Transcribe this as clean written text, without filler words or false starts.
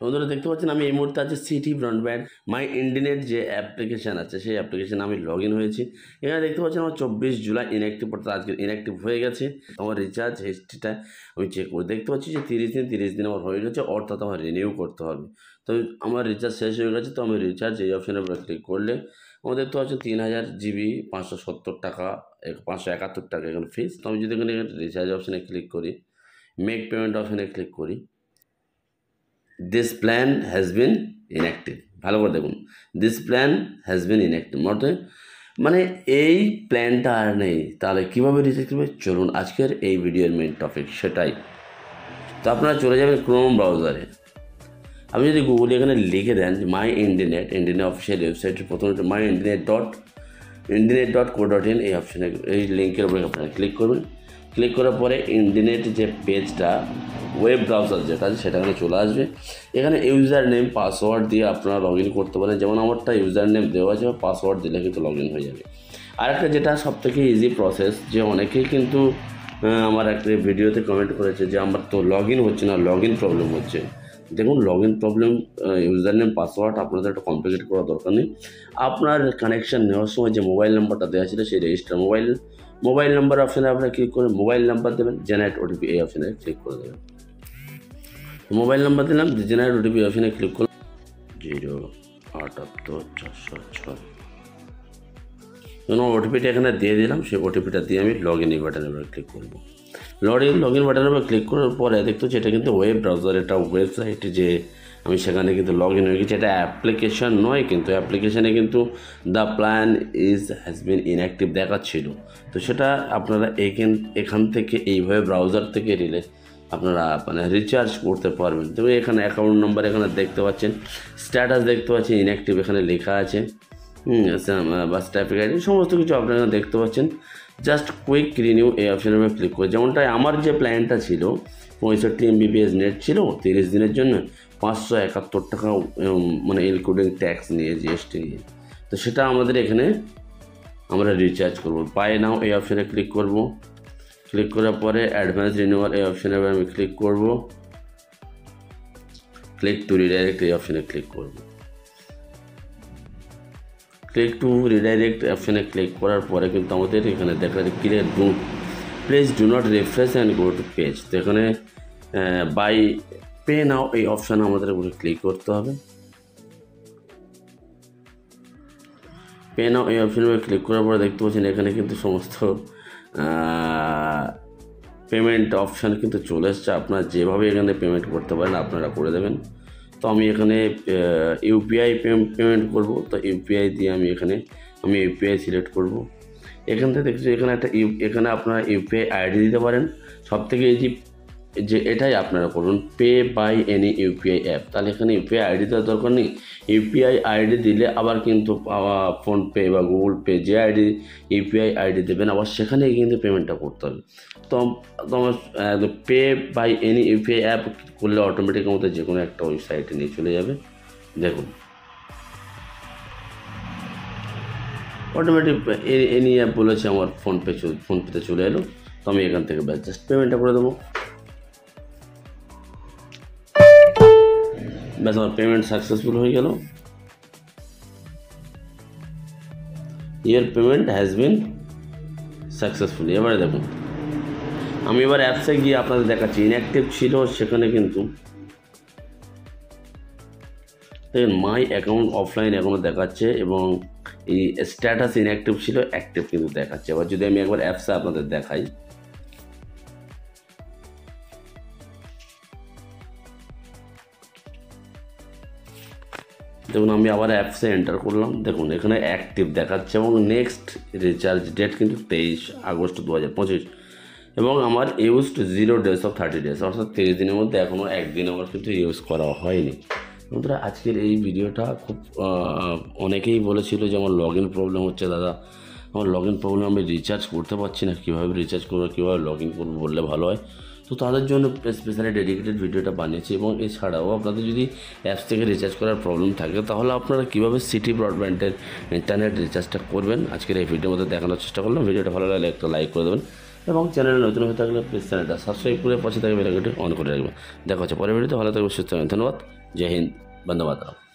বন্ধুরা দেখতে পাচ্ছেন আমি এই মুহূর্তে আছি সিটি ব্রডব্যান্ড মাই ইন্টারনেট যে অ্যাপ্লিকেশান আছে সেই অ্যাপ্লিকেশানে আমি লগ ইন হয়েছি। এখানে দেখতে পাচ্ছেন আমার 24 জুলাই ইনঅ্যাক্টিভ অর্থাৎ আজকে ইনঅ্যাক্টিভ হয়ে গেছে। আমার রিচার্জ হিস্ট্রিটা আমি চেক করে দেখতে পাচ্ছি যে 30 দিন আমার হয়ে গেছে, অর্থাৎ আমার রিনিউ করতে হবে। তো আমার রিচার্জ শেষ হয়ে গেছে, তো আমি রিচার্জ এই অপশানের উপরে ক্লিক করলে আমার দেখতে পাচ্ছি 3000 জিবি 570 টাকা 571 টাকা এখানে ফিস। তো আমি যদি এখানে রিচার্জ অপশানে ক্লিক করি, মেক পেমেন্ট অপশানে ক্লিক করি, this plan has been inactive. ভালো করে দেখুন, this plan has been inactive মানে এই প্ল্যানটা আর নেই। তাহলে কীভাবে রিচার্জ করবে, চলুন আজকের এই ভিডিওর মেন টপিক সেটাই। তো আপনারা চলে যাবেন ক্রোম ব্রাউজারে। আপনি যদি গুগলে এখানে লিখে দেন মাই ইন্টারনেট অফিসিয়াল ওয়েবসাইটের প্রথমে মাই ইন্টারনেট.co.in এই অপশানে এই লিঙ্কের উপরে আপনারা ক্লিক করবেন। ক্লিক করার পরে ইন্টারনেট যে পেজটা ওয়েব ব্রাউজার যেটা আছে সেটা এখানে চলে আসবে। এখানে ইউজার নেম পাসওয়ার্ড দিয়ে আপনারা লগ ইন করতে পারেন। যেমন আমারটা ইউজার নেম দেওয়া আছে, পাসওয়ার্ড দিলে কিন্তু লগ ইন হয়ে যাবে। আরেকটা যেটা সবথেকে ইজি প্রসেস, যে অনেকেই কিন্তু আমার একটা ভিডিওতে কমেন্ট করেছে যে আমার তো লগ ইন হচ্ছে না, লগ ইন প্রবলেম হচ্ছে। দেখুন, log in problem, user name password আপনাদের একটা কমপ্লিকেট করার দরকার নেই। আপনার কানেকশান নেওয়ার সময় যে মোবাইল নাম্বারটা দেওয়া ছিল সেই রেজিস্টার মোবাইল নাম্বার অপশানে আপনারা ক্লিক করে মোবাইল নাম্বার দেবেন, জেনারেট ওটিপি এই অপশানে ক্লিক করে দেবেন। মোবাইল নাম্বার দিলাম, জেনারেট ওটিপি অপশানে ক্লিক করলাম 0784406। ওটিপিটা এখানে দিয়ে দিলাম, সেই ওটিপিটা দিয়ে আমি লগ ইন বাটনের উপরে ক্লিক করবো। লগ ইন বাটনের উপরে ক্লিক করার পরে দেখতে হচ্ছে এটা কিন্তু ওয়েব ব্রাউজার, এটা ওয়েবসাইট, যে আমি সেখানে কিন্তু লগ ইন হয়ে গেছি। এটা অ্যাপ্লিকেশান নয়, কিন্তু অ্যাপ্লিকেশানে কিন্তু the plan has been inactive দেখাচ্ছিল। তো সেটা আপনারা এখান থেকে এইভাবে ব্রাউজার থেকে আপনারা মানে রিচার্জ করতে পারবেন। তবে এখানে অ্যাকাউন্ট নাম্বার এখানে দেখতে পাচ্ছেন, স্ট্যাটাস দেখতে পাচ্ছেন ইনঅ্যাক্টিভ এখানে লেখা আছে, বাস ট্রাফিক আইডি সমস্ত কিছু আপনারা দেখতে পাচ্ছেন। জাস্ট কুইক রিনিউ এই অপশানের উপরে ক্লিক করে, যেমনটাই আমার যে প্ল্যানটা ছিল 65 MBPS নেট ছিল 30 দিনের জন্য 571 টাকা, মানে ইনক্লুডিং ট্যাক্স নিয়ে জিএসটি নিয়ে। তো সেটা আমাদের এখানে আমরা রিচার্জ করব। বাই নাও এই অপশানে ক্লিক করব। ক্লিক করার পরে অ্যাডভান্স রিনিউয়াল এই অপশানে আমি ক্লিক করব। ক্লিক টু রিডাইরেক্ট এই অপশানে ক্লিক করব। ক্লিক টু রিডাইরেক্ট অপশানে ক্লিক করার পরে কিন্তু আমাদের এখানে দেখা যায় clear please do not refresh and go to page. তো এখানে বাই পে নাও এই অপশানে আমাদের উপরে ক্লিক করতে হবে। পে নাও এই অপশানে ক্লিক করার পরে দেখতে পাচ্ছেন এখানে কিন্তু সমস্ত পেমেন্ট অপশান কিন্তু চলে এসছে। আপনারা যেভাবে এখানে পেমেন্ট করতে পারেন আপনারা করে দেবেন। তো আমি এখানে ইউপিআই পেমেন্ট করব। তো ইউপিআই দিয়ে আমি ইউপিআই সিলেক্ট করব। এখান থেকে দেখছি এখানে আপনারা ইউপিআই আইডি দিতে পারেন। সবথেকে ইজি যে এটাই আপনারা করুন, pay by any UPI app. তাহলে এখানে ইউপিআই আইডি দেওয়ার দরকার নেই। ইউপিআই আইডি দিলে আবার কিন্তু ফোনপে বা গুগল পে যে ইউপিআই আইডি দেবেন আবার সেখানেই কিন্তু পেমেন্টটা করতে হবে। তো আমার pay by any UPI app করলে অটোমেটিক আমাদের যে কোনো একটা ওয়েবসাইটে নিয়ে চলে যাবে। দেখুন অটোমেটিক এনি অ্যাপ বলেছে আমার ফোনপেতে চলে এলো। তো আমি এখান থেকে জাস্ট পেমেন্টটা করে দেবো। ব্যাস আমার পেমেন্ট সাকসেসফুল হয়ে গেল। Your payment has been successful. এবারে দেখুন আমি এবার অ্যাপসে গিয়ে আপনাদের দেখাচ্ছি। ইনঅ্যাক্টিভ ছিল সেখানে কিন্তু দেখুন মাই অ্যাকাউন্ট অফলাইন অ্যাকাউন্ট দেখাচ্ছে এবং এই স্ট্যাটাস ইনঅ্যাক্টিভ ছিল অ্যাক্টিভ কিন্তু দেখাচ্ছে। এবার যদি আমি একবার অ্যাপসে আপনাদের দেখাই, দেখুন আমি আবার অ্যাপসে এন্টার করলাম। দেখুন এখানে অ্যাক্টিভ দেখাচ্ছে এবং নেক্সট রিচার্জ ডেট কিন্তু 23 আগস্ট 2025 এবং আমার ইউজড 0 days of 30 days, অর্থাৎ 30 দিনের মধ্যে এখনও একদিন আমার কিন্তু ইউজ করা হয়নি। বন্ধুরা আজকের এই ভিডিওটা খুব অনেকেই বলেছিল যে আমার লগ ইন প্রবলেম হচ্ছে, দাদা আমার লগ ইন প্রবলেম, আমি রিচার্জ করতে পারছি না, কীভাবে রিচার্জ করবো, কীভাবে লগ ইন করবো বললে ভালো হয়। তো তাদের জন্য স্পেশালি ডেডিকেটেড ভিডিওটা বানিয়েছি। এবং এছাড়াও আপনাদের যদি অ্যাপস থেকে রিচার্জ করার প্রবলেম থাকে তাহলে আপনারা কীভাবে সিটি ব্রডব্যান্ডের ইন্টারনেট রিচার্জটা করবেন আজকের এই ভিডিওর মধ্যে দেখানোর চেষ্টা করলাম। ভিডিওটা ভালো লাগলে একটা লাইক করে দেবেন এবং চ্যানেলে নতুন হয়ে থাকলে প্লিজ চ্যানেলটা সাবস্ক্রাইব করে পাশে থাকা বেল আইকনটি অন করে রাখবেন। দেখা হচ্ছে পরের ভিডিওতে। ভালো থাকবে, সুস্থ থাকবেন। ধন্যবাদ। जय हिंद, वंदे मातरम।